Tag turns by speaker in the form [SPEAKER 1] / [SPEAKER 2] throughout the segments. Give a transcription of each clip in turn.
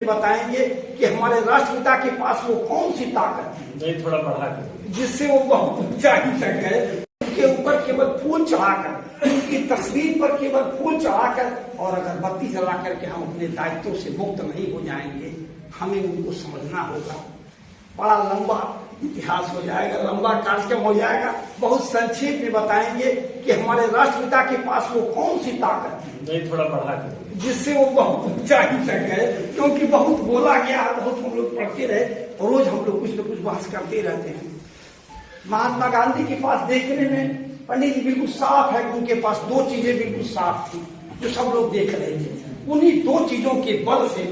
[SPEAKER 1] बताएंगे कि हमारे राष्ट्रपिता के पास वो कौन सी ताकत थी,
[SPEAKER 2] नहीं थोड़ा बढ़ा कर,
[SPEAKER 1] जिससे वो बहुत ऊंचाई तक गए। उनके ऊपर केवल फूल चढ़ाकर, उनकी तस्वीर पर केवल फूल चढ़ाकर और अगरबत्ती जला करके हम अपने दायित्वों से मुक्त नहीं हो जाएंगे। हमें उनको समझना होगा। बड़ा लंबा इतिहास हो जाएगा, लंबा कार्यक्रम हो जाएगा। बहुत संक्षेप में बताएंगे कि हमारे राष्ट्रपिता के पास वो कौन सी ताकत थी,
[SPEAKER 2] नहीं थोड़ा बढ़ा कर,
[SPEAKER 1] जिससे वो बहुत ऊंचाई तक गए। क्योंकि बहुत बोला गया, बहुत हम लोग पढ़ते रहे, रोज हम लोग कुछ न कुछ बहस करते रहते हैं। महात्मा गांधी के पास देखने में पंडित जी बिल्कुल साफ है कि उनके पास दो चीजें बिल्कुल साफ थी जो सब लोग देख रहे थे। उन्हीं दो चीजों के बल से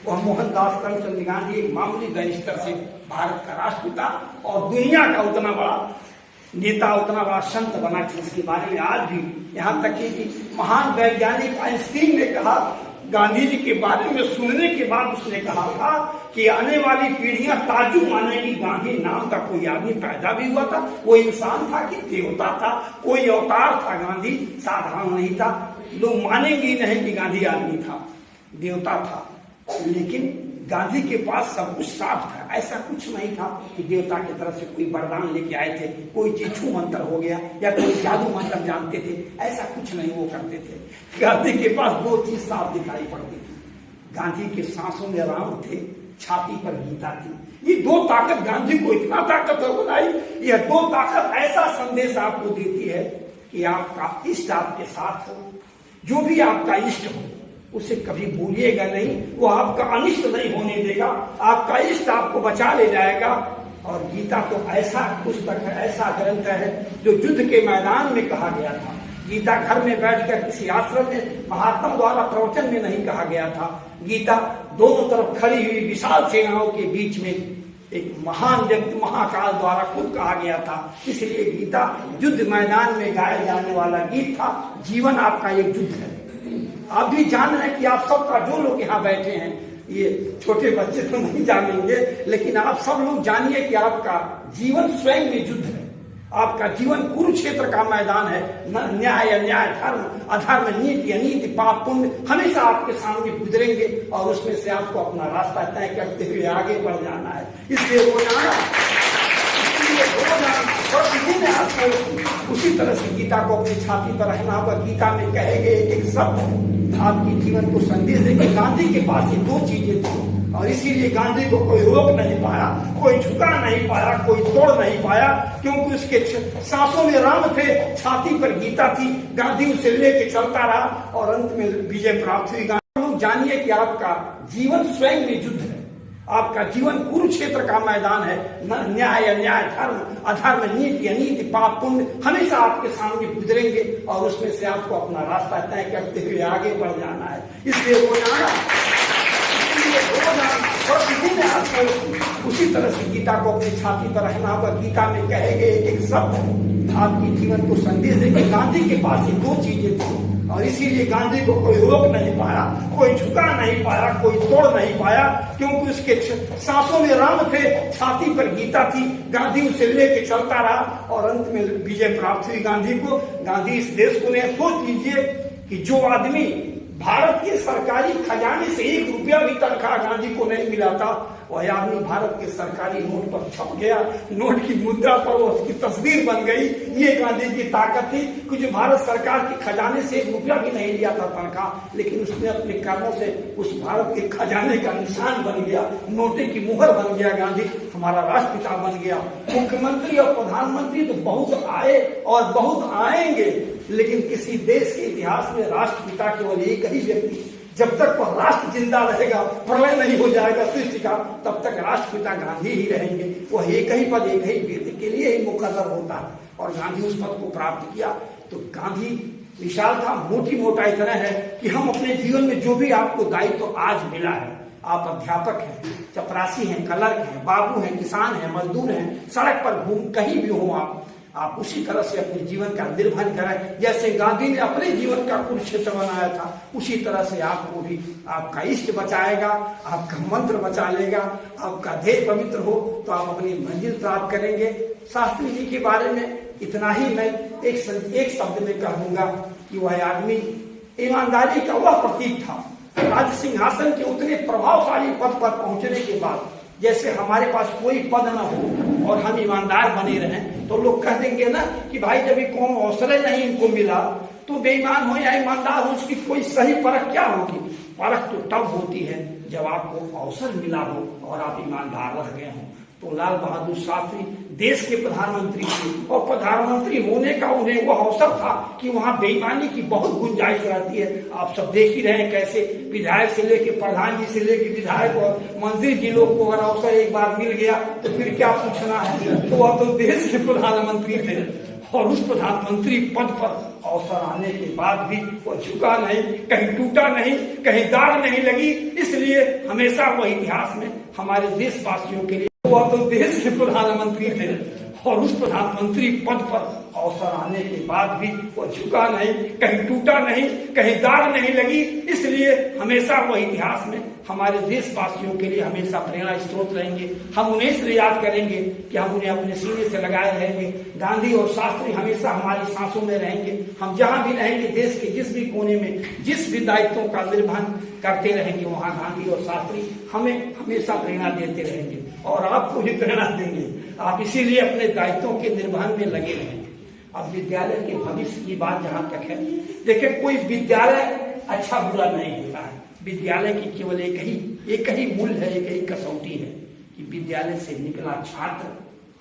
[SPEAKER 1] वह मोहनदास करमचंद गांधी एक मामूली बैरिस्टर से भारत का राष्ट्रपिता और दुनिया का उतना बड़ा नेता, उतना बड़ा संत बना कि इसके बारे में आज भी, यहाँ तक कि महान वैज्ञानिक आइंस्टीन ने कहा, गांधी जी के बारे में सुनने के बाद उसने कहा था कि आने वाली पीढ़ियां ताज्जुब मानेगी, गांधी नाम का कोई आदमी पैदा भी हुआ था, वो इंसान था कि देवता था, कोई अवतार था, गांधी साधारण नहीं था। लोग मानेंगे ही नहीं कि गांधी आदमी था, देवता था। लेकिन गांधी के पास सब कुछ साफ था। ऐसा कुछ नहीं था कि देवता की तरफ से कोई वरदान लेके आए थे, कोई चीज छू मंत्र हो गया या कोई जादू मंत्र जानते थे, ऐसा कुछ नहीं वो करते थे। गांधी के पास दो चीज साफ दिखाई पड़ती थी। गांधी के सांसों में राम थे, छाती पर गीता थी। ये दो ताकत गांधी को इतना ताकतवर बनाई। यह दो ताकत ऐसा संदेश आपको देती है कि आपका इष्ट आपके साथ हो, जो भी आपका इष्ट हो उसे कभी भूलिएगा नहीं, वो आपका अनिष्ट नहीं होने देगा, आपका इष्ट आपको बचा ले जाएगा। और गीता तो ऐसा पुस्तक है, ऐसा ग्रंथ है जो युद्ध के मैदान में कहा गया था। गीता घर में बैठकर किसी आश्रम में महात्मा द्वारा प्रवचन में नहीं कहा गया था। गीता दोनों तरफ खड़ी हुई विशाल सेनाओं के बीच में एक महान व्यक्ति महाकाल द्वारा खुद कहा गया था। इसलिए गीता युद्ध मैदान में गाया जाने वाला गीत था। जीवन आपका एक युद्ध है। आप भी जान रहे हैं कि आप सबका, जो लोग यहाँ बैठे हैं, ये छोटे बच्चे तो नहीं जानेंगे, लेकिन आप सब लोग जानिए कि आपका जीवन स्वयं में युद्ध है। आपका जीवन कुरुक्षेत्र का मैदान है। न्याय अन्याय, धर्म अधर्म, नीति अनीति, पाप पुण्य हमेशा आपके सामने गुजरेंगे और उसमें से आपको अपना रास्ता तय करते हुए आगे बढ़ जाना है। इसलिए रोजाना प्रतिदिन आपको उसी तरह से गीता को अपनी छाती पर रखना होगा। गीता में कहे गए एक शब्द आपके जीवन को संदेश देंगे। गांधी के पास ये दो चीजें थी और इसीलिए गांधी को कोई रोक नहीं पाया, कोई झुका नहीं पाया, कोई तोड़ नहीं पाया, क्योंकि उसके सांसों में राम थे, छाती पर गीता थी। गांधी उसे लेके चलता रहा और अंत में विजय प्राप्त हुई। लोग जानिए कि आपका जीवन स्वयं में युद्ध है। आपका जीवन कुरुक्षेत्र का मैदान है। न्याय अन्याय, धर्म अधर्म, नीति अनीति, पाप पुण्य हमेशा आपके सामने गुजरेंगे और उसमें से आपको अपना रास्ता तय करते हुए आगे बढ़ जाना है। इसलिए रोजाना प्रतिदिन आपको उसी तरह से गीता को अपनी छाती पर रखना होगा। गीता में कहे गए एक शब्द आपके जीवन को संदेश देंगे। गांधी के पास ये दो चीजें थी और इसीलिए गांधी को कोई रोक नहीं पाया, कोई झुका नहीं पाया, कोई तोड़ नहीं पाया, क्योंकि उसके सांसों में राम थे, छाती पर गीता थी। गांधी उसे लेके चलता रहा और अंत में विजय प्राप्त हुई गांधी को। गांधी इस देश को ने सोच लीजिए कि जो आदमी भारत के सरकारी खजाने से 1 रुपया भी तनख्वाह गांधी को नहीं मिला था, वह आदमी भारत के सरकारी नोट पर छप गया। नोट की मुद्रा पर उसकी तस्वीर बन गई। ये गांधी की ताकत थी कि जो भारत सरकार के खजाने से 1 रुपया भी नहीं लिया था तनख्वाह, लेकिन उसने अपने कर्मों से उस भारत के खजाने का निशान बन गया, नोटे की मुहर बन गया। गांधी हमारा राष्ट्रपिता बन गया। मुख्यमंत्री और प्रधानमंत्री तो बहुत आए और बहुत आएंगे, लेकिन किसी देश के इतिहास में राष्ट्रपिता केवल एक ही व्यक्ति, जब तक वह राष्ट्र जिंदा रहेगा, प्रलय नहीं हो जाएगा सृष्टि का, तब तक राष्ट्रपिता गांधी ही रहेंगे। वह एक ही पद, एक ही व्यक्ति के लिए ही मुकर्रर होता है और गांधी उस पद को प्राप्त किया। तो गांधी विशाल था, मोटी मोटा इतना है कि हम अपने जीवन में जो भी आपको दायित्व तो आज मिला है, आप अध्यापक हैं, चपरासी हैं, क्लर्क हैं, बाबू हैं, किसान हैं, मजदूर हैं, सड़क पर घूम कहीं भी हो आप उसी तरह से अपने जीवन का निर्वहन करें। जैसे गांधी ने अपने जीवन का कुरुक्षेत्र बनाया था, उसी तरह से आपको भी आपका इष्ट बचाएगा, आपका मंत्र बचा लेगा, आपका ध्येय पवित्र हो तो आप अपनी मंजिल प्राप्त करेंगे। शास्त्री जी के बारे में इतना ही मैं एक शब्द में कहूंगा कि वह आदमी ईमानदारी का वह प्रतीक था राज्य सिंहासन के उतने प्रभावशाली पद पर पहुंचने के बाद जैसे हमारे पास कोई पद न हो और हम ईमानदार बने रहें, तो लोग कह देंगे ना कि भाई जब ये कौन अवसर नहीं इनको मिला तो बेईमान हो या ईमानदार हो, उसकी कोई सही परख क्या होगी? परख तो तब होती है जब आपको अवसर मिला हो और आप ईमानदार रह गए हों। तो लाल बहादुर शास्त्री देश के प्रधानमंत्री थे और प्रधानमंत्री होने का उन्हें वह अवसर था कि वहां बेईमानी की बहुत गुंजाइश रहती है। आप सब देख ही रहे हैं कैसे विधायक से लेके प्रधान जी से लेके विधायक और मंत्री जी लोग को अगर अवसर एक बार मिल गया तो फिर क्या पूछना है। तो वह तो देश के प्रधानमंत्री थे और उस प्रधानमंत्री पद पर अवसर आने के बाद भी वो झुका नहीं, कहीं टूटा नहीं, कहीं दाग नहीं लगी। इसलिए हमेशा वो इतिहास में हमारे देशवासियों के लिए वह तो देश के प्रधानमंत्री थे और उस प्रधानमंत्री पद पर अवसर आने के बाद भी वो झुका नहीं, कहीं टूटा नहीं, कहीं दाग नहीं लगी। इसलिए हमेशा वो इतिहास में हमारे देशवासियों के लिए हमेशा प्रेरणा स्रोत रहेंगे। हम उन्हें इसलिए याद करेंगे कि हम उन्हें अपने सीने से लगाए रहेंगे। गांधी और शास्त्री हमेशा हमारी सांसों में रहेंगे। हम जहां भी रहेंगे, देश के जिस भी कोने में जिस भी दायित्वों का निर्वहन करते रहेंगे, वहां गांधी और शास्त्री हमें हमेशा प्रेरणा देते रहेंगे और आपको भी प्रेरणा देंगे। आप इसीलिए अपने दायित्वों के निर्वहन में लगे रहेंगे। अब विद्यालय के भविष्य की बात जहां तक है, देखिए कोई विद्यालय अच्छा बुरा नहीं होता है। विद्यालय की केवल एक ही मूल्य है, एक ही कसौटी है कि विद्यालय से निकला छात्र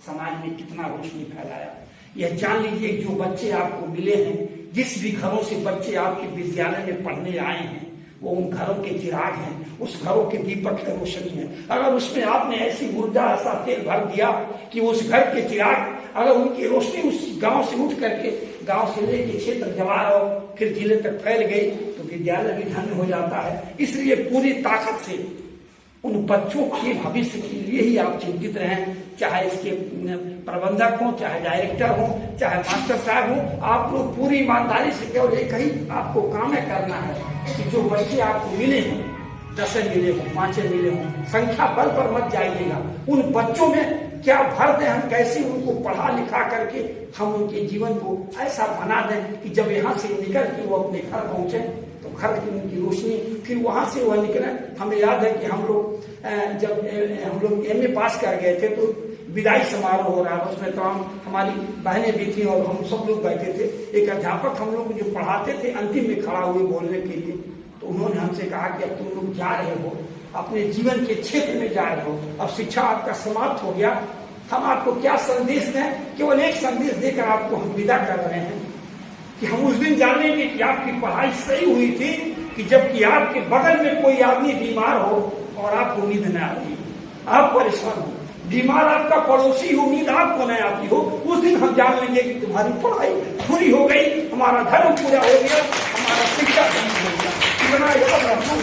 [SPEAKER 1] समाज में कितना रोशनी फैलाया। यह जान लीजिए जो बच्चे आपको मिले हैं, जिस भी घरों से बच्चे आपके विद्यालय में पढ़ने आए हैं, वो उन घरों के चिराग हैं, उस घरों के दीपक है, रोशनी है। अगर उसमें आपने ऐसी ऊर्जा, ऐसा तेल भर दिया कि उस घर के चिराग, अगर उनकी रोशनी उस गांव से उठ करके गांव से लेके क्षेत्र जवार और फिर जिले तक फैल गई, तो विद्यालय भी धन्य हो जाता है। इसलिए पूरी ताकत से उन बच्चों के भविष्य के लिए ही आप चिंतित रहें, चाहे इसके प्रबंधक हो, चाहे डायरेक्टर हो, चाहे मास्टर साहब हो। आप लोग पूरी ईमानदारी से केवल एक ही आपको काम है करना है कि जो बच्चे आपको मिले हैं, 10 मिले हो, 5 मिले हो, संख्या बल पर मत जाइएगा। उन बच्चों में क्या भर दें, हम कैसे उनको पढ़ा लिखा करके हम उनके जीवन को ऐसा बना दें कि जब यहाँ से निकल के वो अपने घर पहुंचे तो घर की उनकी रोशनी, फिर वहां से वह निकले। हमें याद है कि हम लोग जब हम लोग MA पास कर गए थे तो विदाई समारोह हो रहा था, उसमें तमाम हमारी बहनें भी थी और हम सब लोग बैठे थे। एक अध्यापक हम लोग जो पढ़ाते थे अंतिम में खड़ा हुए बोलने के लिए, तो उन्होंने हमसे कहा कि अब तुम लोग जा रहे हो, अपने जीवन के क्षेत्र में जा रहे हो, अब शिक्षा आपका समाप्त हो गया, हम आपको क्या संदेश दें? केवल एक संदेश देकर आपको हम विदा कर रहे हैं कि हम उस दिन जानेंगे कि आपकी पढ़ाई सही हुई थी कि जबकि आपके बगल में कोई आदमी बीमार हो और आपको नींद न आ रही, आप परेशान हो, बीमार आपका पड़ोसी हो, नींद आपको न आती हो, उस दिन हम जान लेंगे कि तुम्हारी पढ़ाई पूरी हो गई, हमारा धर्म पूरा हो गया, हमारा शिक्षा पूरी हो गया। इतना याद रखना,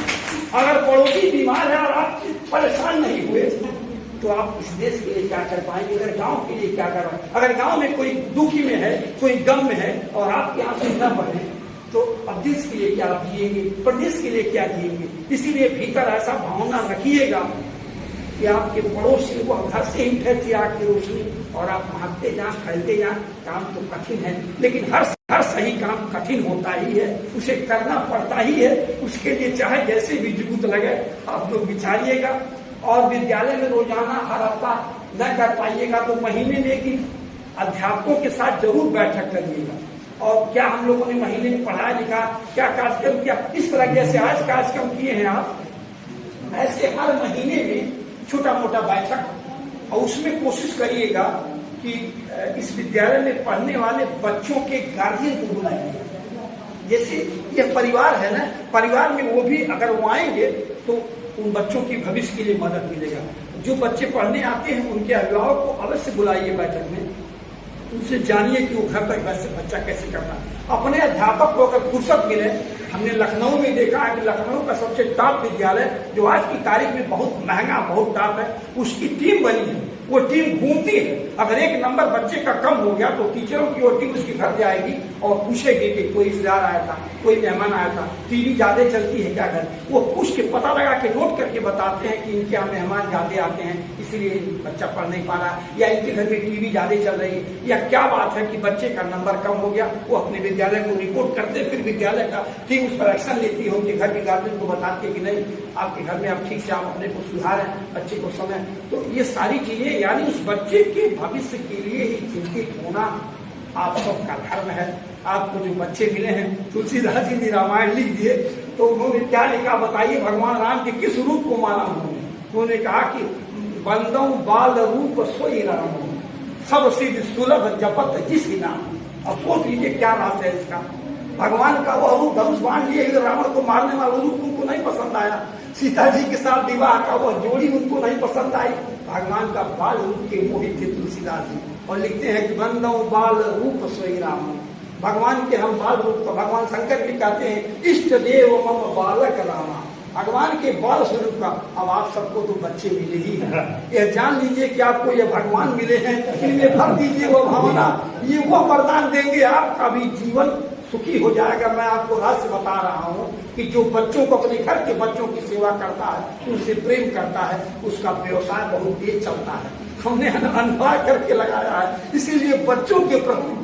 [SPEAKER 1] अगर पड़ोसी बीमार है और आप परेशान नहीं हुए तो आप इस देश के लिए क्या कर पाएंगे? अगर गांव के लिए क्या कर पाएंगे? अगर गांव में कोई दुखी में है, कोई गम में है और आपके आंसू न बहे तो अब देश के लिए क्या जिएंगे, प्रदेश के लिए क्या जिएंगे? इसीलिए भीतर ऐसा भावना रखिएगा कि आपके पड़ोसी को घर से ही उठे आग की रोशनी और आप भागते जाए, फैलते जाए। काम तो कठिन है, लेकिन हर सही काम कठिन होता ही है, उसे करना पड़ता ही है। उसके लिए चाहे जैसे भी जुगुत लगे आप लोग बिछाइएगा। और विद्यालय में रोजाना हर हफ्ता न कर पाइएगा तो महीने में एक अध्यापकों के साथ जरूर बैठक करिएगा। और क्या हम लोगों ने महीने में पढ़ाया लिखा, क्या कार्यक्रम किया, इस तरह जैसे आज कार्यक्रम किए हैं आप, ऐसे हर महीने में छोटा मोटा बैठक, और उसमें कोशिश करिएगा कि इस विद्यालय में पढ़ने वाले बच्चों के गार्जियन को बुलाइएगा। जैसे ये परिवार है ना, परिवार में वो भी अगर वो आएंगे तो उन बच्चों की भविष्य के लिए मदद मिलेगा। जो बच्चे पढ़ने आते हैं उनके अभिभावक को अवश्य बुलाइए बैठक में, उनसे जानिए कि वो घर तक वैसे बच्चा कैसे करना। अपने अध्यापक को अगर फुर्सत मिले, हमने लखनऊ में देखा है कि लखनऊ का सबसे टॉप विद्यालय जो आज की तारीख में बहुत महंगा, बहुत टॉप है, उसकी टीम बनी है। वो टीम घूमती है, अगर एक नंबर बच्चे का कम हो गया तो टीचरों की वो टीम उसके घर जाएगी और पूछेगी कि कोई रिश्तेदार आया था, कोई मेहमान आया था, टीवी ज्यादा चलती है क्या घर, वो पूछ के पता लगा के नोट करके बताते हैं कि इनके यहाँ मेहमान ज्यादा आते हैं इसलिए बच्चा पढ़ नहीं पा रहा, या इनके घर में टीवी ज्यादा चल रही है, या क्या बात है कि बच्चे का नंबर कम हो गया। वो अपने विद्यालय को रिपोर्ट करते, फिर विद्यालय का टीम उस पर एक्शन लेती है, उनके घर के गार्जियन को बताते कि नहीं आपके घर में आप ठीक से आप अपने को सुधारें, बच्चे को समय। तो ये सारी चीजें यानी उस बच्चे के भविष्य के लिए ही चिंतित होना आप सबका धर्म है। आपको जो बच्चे मिले हैं, तुलसीदास जी ने रामायण लिख दिए तो उन्होंने क्या लिखा बताइए, भगवान राम के किस रूप को माना उन्होंने कहा कि बंदौ बाल रूप सोई राम, सब सिद्ध सुलभ जपत जिस नाम। अब सोच लीजिए क्या रास है इसका। भगवान का वह रूप धनुष बांध लिए, रावण को मारने वाला रूप उनको नहीं पसंद आया, सीता जी के साथ विवाह का वह जोड़ी उनको नहीं पसंद आई, भगवान का बाल रूप के मोहित थे तुलसीदास जी। और लिखते हैं कि बंदौ बाल रूप सोई राम, भगवान के हम बाल रूप, तो भगवान शंकर भी कहते हैं इष्ट देव मम बालक रामा, भगवान के बाल स्वरूप का। अब आप सबको तो बच्चे मिले ही हैं, यह जान लीजिए कि आपको ये भगवान मिले हैं, इनमें भर दीजिए वो भावना, ये वो वरदान देंगे, आपका भी जीवन सुखी हो जाएगा। मैं आपको रहस्य बता रहा हूँ कि जो बच्चों को, अपने घर के बच्चों की सेवा करता है, उनसे प्रेम करता है, उसका व्यवसाय बहुत तेज चलता है। हमने अनुभव करके लगाया है। इसीलिए बच्चों के प्रति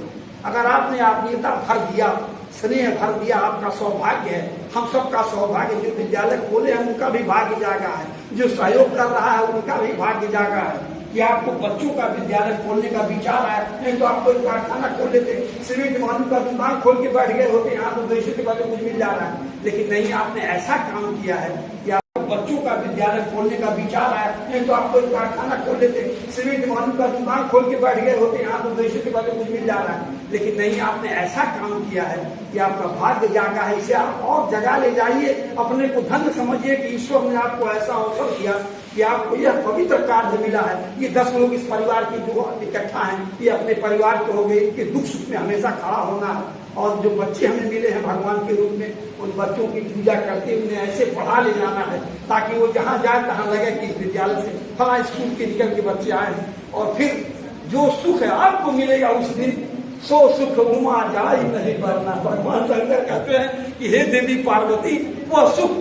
[SPEAKER 1] अगर आपने आत्मीयता भर दिया, स्नेह भर दिया, आपका सौभाग्य है, हम सबका सौभाग्य। जो विद्यालय खोले हैं उनका भी भाग्य जागा है, जो सहयोग कर रहा है उनका भी भाग्य जागा है कि आपको बच्चों का विद्यालय खोलने का विचार आया। नहीं तो आपको एक कारखाना खोल लेते, सीमेंट बालू का दुकान खोल के बैठ गए होते, यहाँ तो 200 के बाद कुछ मिल जा रहा है। लेकिन नहीं, आपने ऐसा काम किया है कि आपको बच्चों का विद्यालय खोलने का विचार आया। नहीं तो आपको एक कारखाना खोल लेते, सीमेंट बालू का दुकान खोल के बैठ गए होते, यहाँ तो 200 के बाद कुछ मिल जा रहा है। लेकिन नहीं, आपने ऐसा काम किया है कि आपका भाग्य जागा है। इसे आप और जगह ले जाइए, अपने को धन्य समझिए कि ईश्वर ने आपको ऐसा अवसर दिया कि आपको यह पवित्र कार्य मिला है। ये 10 लोग इस परिवार के जो इकट्ठा हैं, ये अपने परिवार के हो गए, इनके दुख सुख में हमेशा खड़ा होना है। और जो बच्चे हमें मिले हैं भगवान के रूप में, उन बच्चों की पूजा करते उन्हें ऐसे पढ़ा ले जाना है ताकि वो जहाँ जाए तहाँ लगे कि इस विद्यालय से फला स्कूल के निकल के बच्चे आए हैं। और फिर जो सुख है आपको मिलेगा उस दिन, सो सुख उमा जाई नहीं बरना। भगवान शंकर कहते हैं कि हे देवी पार्वती, वह सुख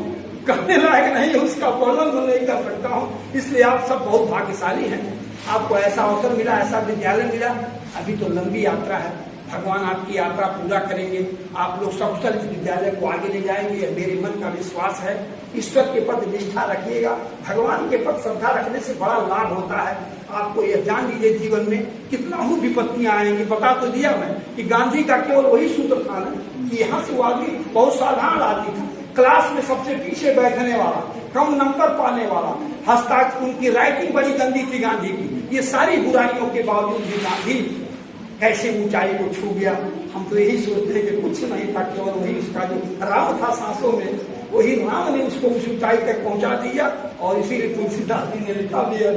[SPEAKER 1] कहने लायक नहीं है, उसका वर्णन मैं नहीं कर सकता हूँ। इसलिए आप सब बहुत भाग्यशाली हैं, आपको ऐसा अवसर मिला, ऐसा विद्यालय मिला। अभी तो लंबी यात्रा है, भगवान आपकी यात्रा पूरा करेंगे, आप लोग सकुशल इस विद्यालय को आगे ले जाएंगे, मेरे मन का विश्वास है। ईश्वर के प्रति निष्ठा रखिएगा, भगवान के प्रति श्रद्धा रखने से बड़ा लाभ होता है। आपको यह जान लीजिए जीवन में कितना ही विपत्तियां आएंगी। बता तो दिया मैं कि गांधी का केवल वही सूत्र था ना कि यहाँ से वो आदमी बहुत साधारण आदमी था, क्लास में सबसे पीछे बैठने वाला, कम नंबर पाने वाला, हस्ताक्षर उनकी राइटिंग बड़ी गंदी थी गांधी की। ये सारी बुराइयों के बावजूद भी गांधी कैसे ऊंचाई को छू गया। हम तो यही सोचते हैं कि कुछ नहीं था, केवल वही उसका जो राम था सांसों में, वही राम ने उसको उस ऊंचाई तक पहुंचा दिया। और इसीलिए तुलसीदास जी ने लिखा दिया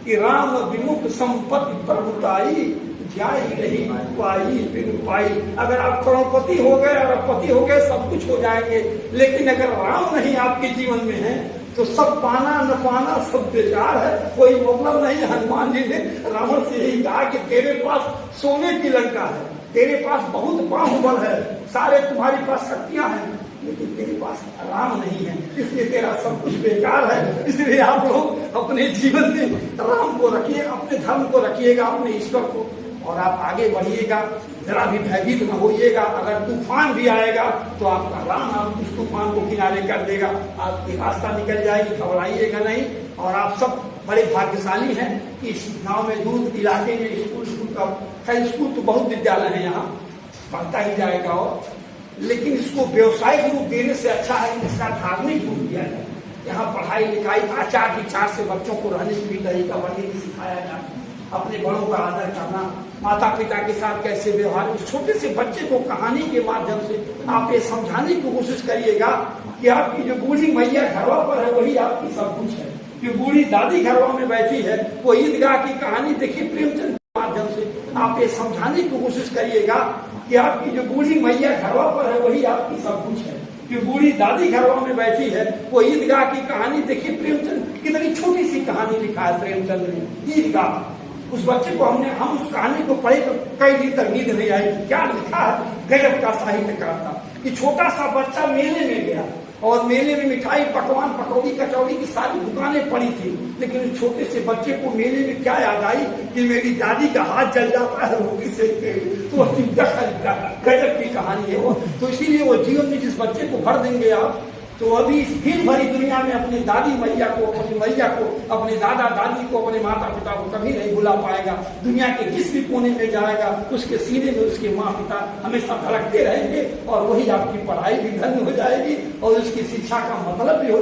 [SPEAKER 1] कि राम विमुख संपत्ति प्रभुताई, जाई नहीं पाई बिन पाई। अगर आप करोड़पति हो गए, अरबपति हो गए, सब कुछ हो जाएंगे, लेकिन अगर राम नहीं आपके जीवन में है तो सब पाना न पाना सब बेकार है, कोई मतलब नहीं। हनुमान जी ने रावण से यही कहा कि तेरे पास सोने की लंका है, तेरे पास बहुत बाहुबल है, सारे तुम्हारे पास शक्तियां हैं, लेकिन तेरे पास राम नहीं है, इसलिए तेरा सब कुछ बेकार है। इसलिए आप लोग अपने जीवन में राम को रखिए, अपने धर्म को रखिएगा, अपने ईश्वर को, और आप आगे बढ़िएगा। जरा भी भयभीत न होइएगा। अगर तूफान भी आएगा तो आपका राम आप उस तूफान को किनारे कर देगा, आपकी रास्ता निकल जाएगी, घबराइएगा नहीं। और आप सब बड़े भाग्यशाली हैं कि इस गाँव में दूर इलाके में स्कूल का है। स्कूल तो बहुत विद्यालय है, यहाँ बढ़ता ही जाएगा, और लेकिन इसको व्यवसायिक रूप देने से अच्छा है कि इसका धार्मिक रूप दिया जाए। यहाँ पढ़ाई लिखाई आचार विचार से बच्चों को रहने की तरीका बढ़िया सिखाया जाए, अपने बड़ों का आदर करना, माता पिता के साथ कैसे व्यवहार। उस छोटे से बच्चे को कहानी के माध्यम से आप ये समझाने की कोशिश करिएगा कि आपकी जो बूढ़ी मैया घरवा पर है वही आपकी सब कुछ है। जो बूढ़ी दादी घरवा में बैठी है वो ईदगाह की कहानी देखिए प्रेमचंद के माध्यम से आप ये समझाने की कोशिश करिएगा कि आपकी जो बूढ़ी मैया घरवा पर है वही आपकी सब कुछ है। जो बूढ़ी दादी घरवा में बैठी है वो ईदगाह की कहानी देखिए प्रेमचंद, कितनी छोटी सी कहानी लिखा है प्रेमचंद ने। ईदगाह उस बच्चे को हम उस कहानी को पढ़े तो कई दिन तक नींद नहीं आई। क्या लिखा है, गजब का साहित्यकार था कि छोटा सा बच्चा मेले में गया और मेले में मिठाई, पकवान, पकौड़ी, कचौड़ी की सारी दुकानें पड़ी थी, लेकिन उस छोटे से बच्चे को मेले में क्या याद आई कि मेरी दादी का हाथ जल जाता है रोटी से। तो गजब की कहानी है वो। तो इसीलिए वो जीवन में जिस बच्चे को भर देंगे आप, तो अभी इस भीड़ भरी दुनिया में अपनी दादी मैया को, अपनी मैया को, अपने दादा दादी को, अपने माता पिता को कभी नहीं भुला पाएगा। दुनिया के जिस भी कोने में जाएगा उसके सीने में उसके माँ पिता हमेशा धड़कते रहेंगे और वही आपकी पढ़ाई भी धन्य हो जाएगी और उसकी शिक्षा का मतलब भी हो